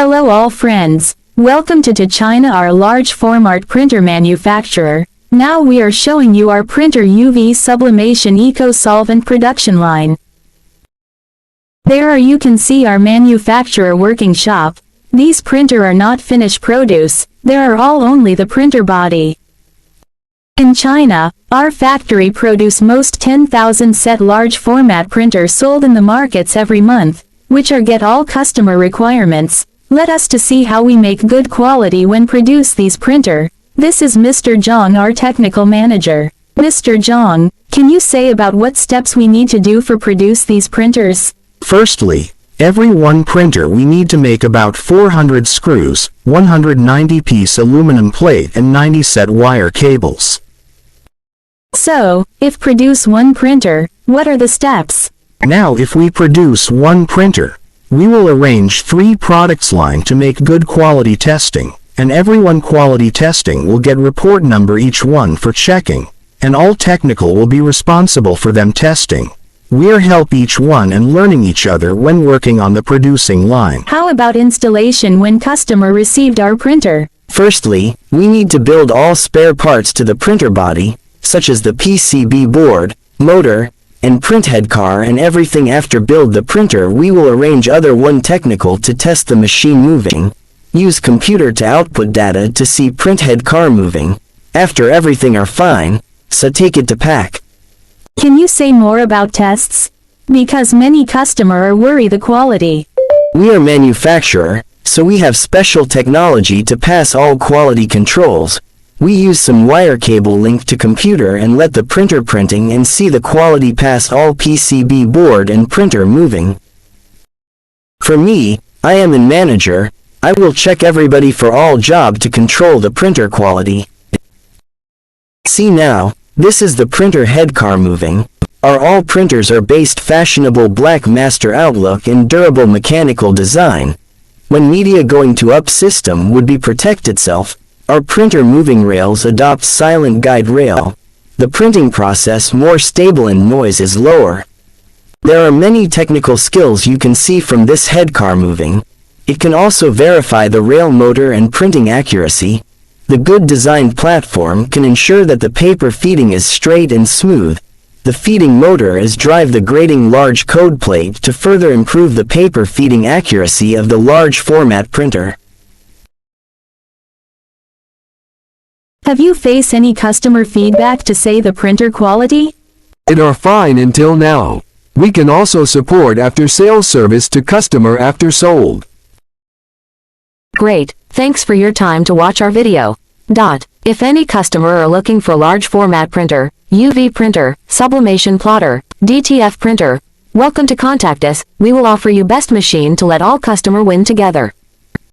Hello all friends, welcome to China, our large format printer manufacturer. Now we are showing you our printer UV Sublimation Eco-Solvent production line. There you can see our manufacturer working shop. These printer are not finished produce, there are all only the printer body. In China, our factory produce most 10,000 set large format printers sold in the markets every month, which are get all customer requirements. Let us to see how we make good quality when produce these printer. This is Mr. Zhang, our technical manager. Mr. Zhang, can you say about what steps we need to do for produce these printers? Firstly, every one printer we need to make about 400 screws, 190 piece aluminum plate and 90 set wire cables. So, if produce one printer, what are the steps? Now if we produce one printer, we will arrange 3 products line to make good quality testing, and every one quality testing will get report number each one for checking, and all technical will be responsible for them testing. We'll help each one and learning each other when working on the producing line. How about installation when customer received our printer? Firstly, we need to build all spare parts to the printer body, such as the PCB board, motor, and print head car, and everything. After build the printer, we will arrange other one technical to test the machine moving, use computer to output data to see print head car moving. After everything are fine, so take it to pack. Can you say more about tests? Because many customer are worry the quality. We are manufacturer, so we have special technology to pass all quality controls. We use some wire cable link to computer and let the printer printing and see the quality pass all PCB board and printer moving. For me, I am in manager, I will check everybody for all job to control the printer quality. See now, this is the printer head car moving. Our all printers are based fashionable black master outlook and durable mechanical design. When media going to up system would be protect itself, our printer moving rails adopt silent guide rail. The printing process more stable and noise is lower. There are many technical skills you can see from this head car moving. It can also verify the rail motor and printing accuracy. The good designed platform can ensure that the paper feeding is straight and smooth. The feeding motor is drive the grading large code plate to further improve the paper feeding accuracy of the large format printer. Have you faced any customer feedback to say the printer quality? It are fine until now. We can also support after sales service to customer after sold. Great, thanks for your time to watch our video. If any customer are looking for large format printer, UV printer, sublimation plotter, DTF printer, welcome to contact us. We will offer you best machine to let all customer win together.